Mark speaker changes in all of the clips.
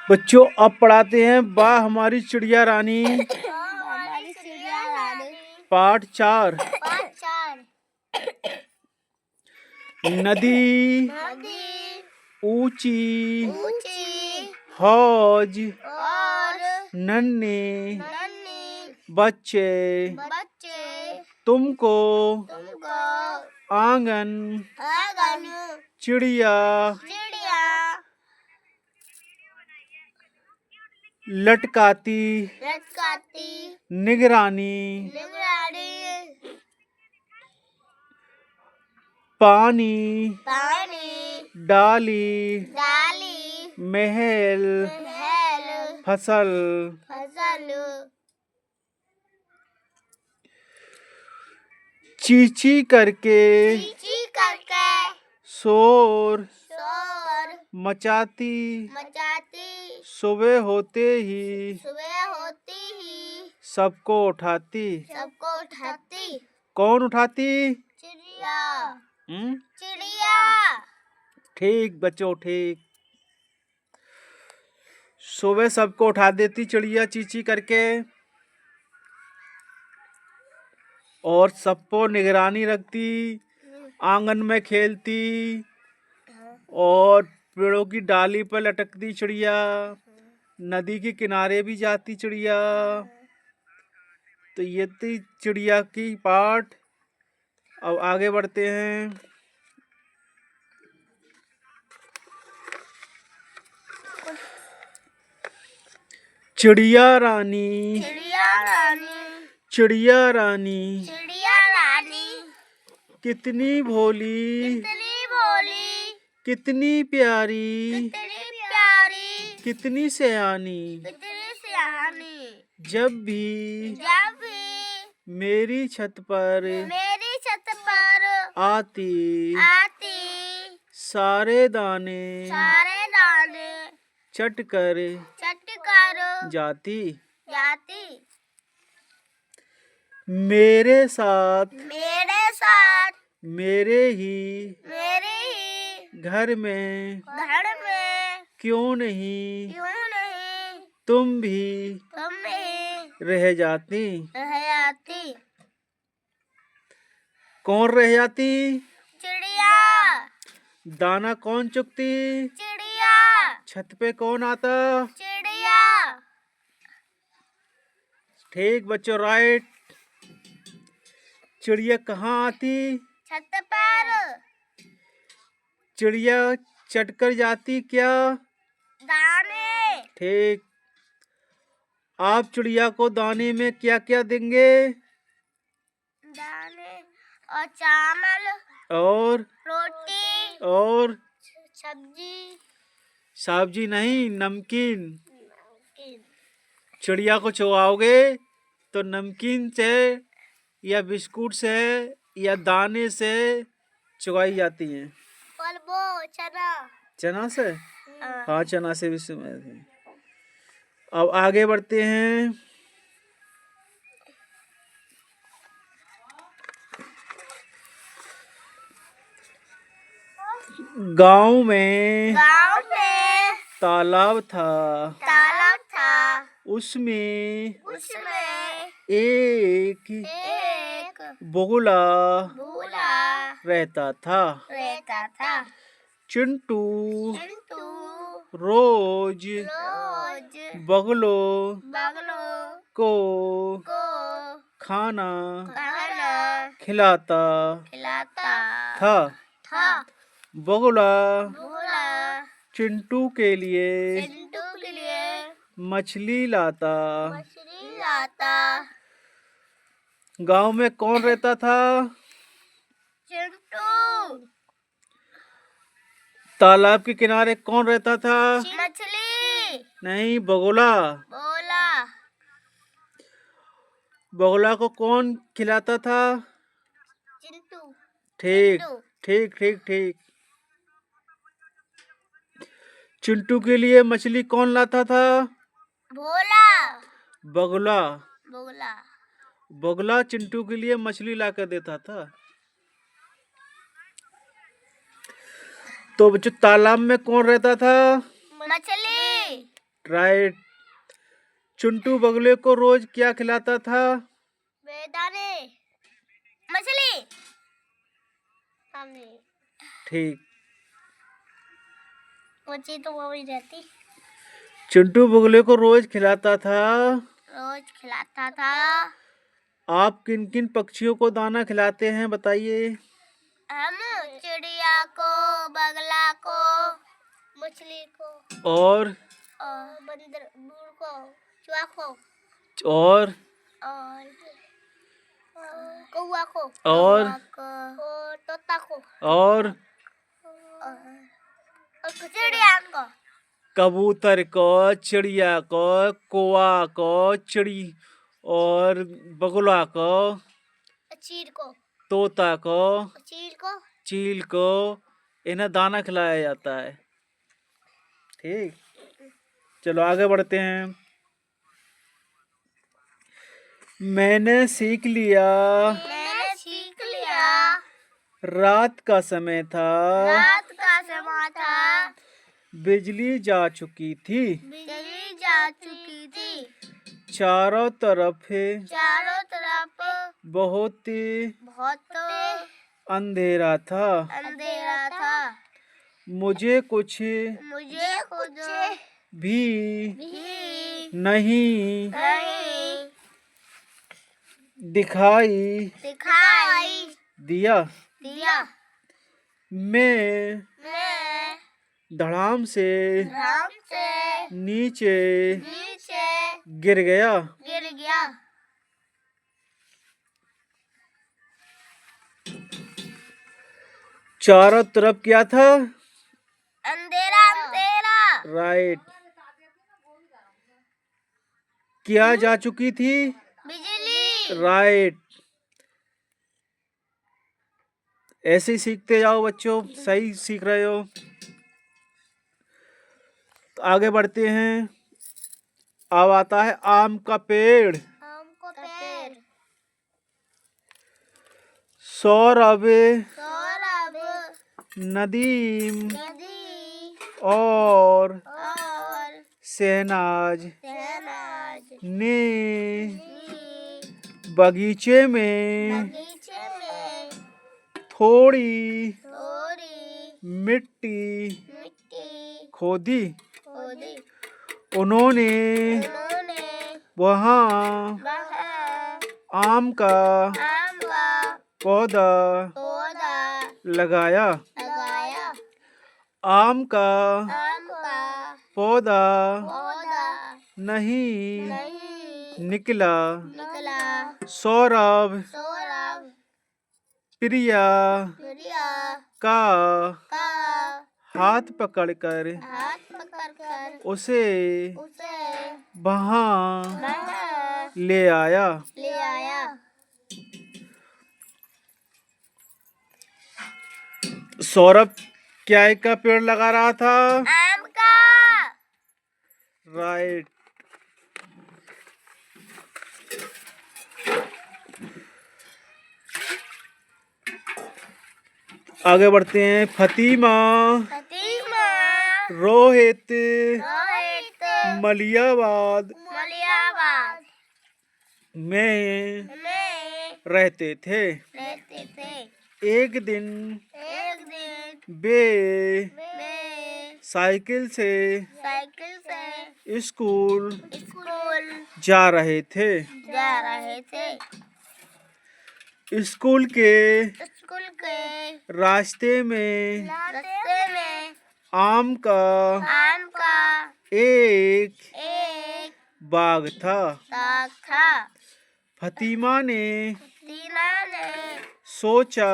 Speaker 1: बच्चों अब पढ़ाते हैं वाह हमारी चिड़िया रानी पाठ 4। नदी ऊंची हौज नन्हे बच्चे तुमको आंगन चिड़िया लटकाती निगरानी पानी डाली महल फसल चींची करके शोर मचाती सुबह होते ही सबको उठाती। कौन उठाती?
Speaker 2: चिड़िया।
Speaker 1: ठीक बच्चों ठीक। सुबह सबको उठा देती चिड़िया चींची करके और सबको निगरानी रखती, आंगन में खेलती और पेड़ों की डाली पर लटकती चिड़िया, नदी के किनारे भी जाती चिड़िया। तो ये थी चिड़िया की पाठ। अब आगे बढ़ते हैं। चिड़िया रानी चिड़िया रानी कितनी भोली कितनी प्यारी कितनी सयानी। जब भी मेरी छत पर आती सारे दाने चट कर जाती। मेरे साथ मेरे ही घर में क्यों नहीं तुम भी रह जाती। कौन रह जाती?
Speaker 2: चिड़िया।
Speaker 1: दाना कौन चुगती?
Speaker 2: चिड़िया।
Speaker 1: छत पे कौन आता?
Speaker 2: चिड़िया।
Speaker 1: ठीक बच्चों राइट। चिड़िया कहाँ आती?
Speaker 2: छत पर।
Speaker 1: चिड़िया चटकर जाती क्या?
Speaker 2: दाने।
Speaker 1: ठीक। आप चिड़िया को दाने में क्या क्या देंगे?
Speaker 2: दाने और चावल
Speaker 1: और
Speaker 2: रोटी
Speaker 1: और
Speaker 2: सब्जी
Speaker 1: नहीं नमकीन। चिड़िया को चुगाओगे तो नमकीन से या बिस्कुट से या दाने से चुगाई जाती हैं।
Speaker 2: और वो
Speaker 1: चना से? हाँ चना से भी समय। अब आगे बढ़ते हैं। गांव में तालाब था उसमें एक बगुला रहता था। चिंटू रोज बगुलों को खाना खिलाता था। बगुला चिंटू के लिए मछली लाता। गांव में कौन रहता था?
Speaker 2: चिंटू।
Speaker 1: तालाब के किनारे कौन रहता था?
Speaker 2: मछली।
Speaker 1: नहीं बगुला। बगुला को कौन खिलाता था?
Speaker 2: चिंटू।
Speaker 1: ठीक ठीक ठीक ठीक। चिंटू के लिए मछली कौन लाता था? बगुला। बगुला चिंटू के लिए मछली ला कर देता था। तो बच्चों तालाब में कौन रहता था?
Speaker 2: मछली।
Speaker 1: राइट। चिंटू बगुले को रोज क्या खिलाता था?
Speaker 2: बेदाने। मछली। हमने
Speaker 1: ठीक।
Speaker 2: मछली तो वो ही रहती।
Speaker 1: चिंटू बगुले को रोज खिलाता था।
Speaker 2: रोज खिलाता था।
Speaker 1: आप किन किन पक्षियों को दाना खिलाते हैं बताइए?
Speaker 2: हम चिड़िया को, बगला को, मछली को
Speaker 1: और
Speaker 2: बंदर बूढ़ को, चूहा को
Speaker 1: और
Speaker 2: कौवा को
Speaker 1: और
Speaker 2: तोता को
Speaker 1: और
Speaker 2: चिड़िया को,
Speaker 1: कबूतर को, चिड़िया को, कौवा को, चिड़ी और बगुला को,
Speaker 2: चील को,
Speaker 1: तोता को,
Speaker 2: चील
Speaker 1: को इन्हें दाना खिलाया जाता है। ठीक, चलो आगे बढ़ते हैं। मैंने सीख लिया रात का समय था, बिजली जा चुकी थी, चारों तरफ बहुत अंधेरा था, मुझे कुछ भी नहीं दिखाई दिया। मैं धड़ाम से नीचे गिर गया। चारों तरफ क्या था?
Speaker 2: अंधेरा।
Speaker 1: राइट। क्या जा चुकी थी?
Speaker 2: बिजली।
Speaker 1: राइट। ऐसे ही सीखते जाओ बच्चों, सही सीख रहे हो। तो आगे बढ़ते हैं। अब आता है आम का पेड़। सौरभ, नदीम और शहनाज ने बगीचे में थोड़ी मिट्टी खोदी। उन्होंने वहाँ आम का पौधा लगाया। आम का पौधा नहीं निकला। सौरभ प्रिया का हाथ पकड़कर उसे वहाँ ले आया। सौरभ क्या का पेड़ लगा रहा था?
Speaker 2: आम का।
Speaker 1: राइट। आगे बढ़ते हैं। फतीमा, रोहित मलियाबाद में रहते थे। एक दिन वे साइकिल से स्कूल जा रहे थे। स्कूल के रास्ते में आम का एक बाग था। फतीमा ने सोचा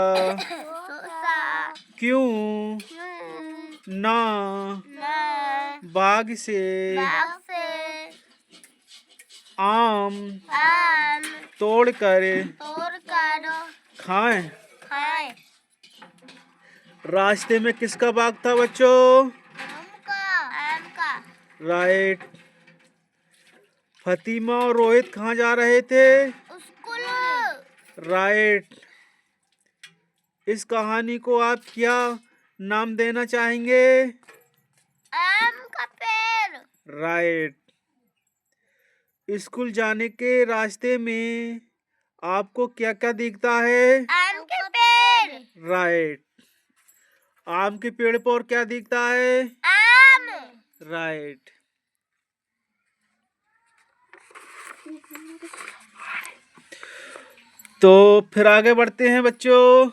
Speaker 1: क्यों ना बाग से आम तोड़कर खाएं। रास्ते में किसका बाग था बच्चों?
Speaker 2: आम का।
Speaker 1: राइट। फतीमा और रोहित कहाँ जा रहे थे?
Speaker 2: स्कूल।
Speaker 1: राइट। इस कहानी को आप क्या नाम देना चाहेंगे?
Speaker 2: आम का पेड़।
Speaker 1: राइट। स्कूल जाने के रास्ते में आपको क्या क्या दिखता है?
Speaker 2: आम के पेड़।
Speaker 1: राइट। आम के पेड़ पर और क्या दिखता है?
Speaker 2: आम।
Speaker 1: राइट। तो फिर आगे बढ़ते हैं बच्चों।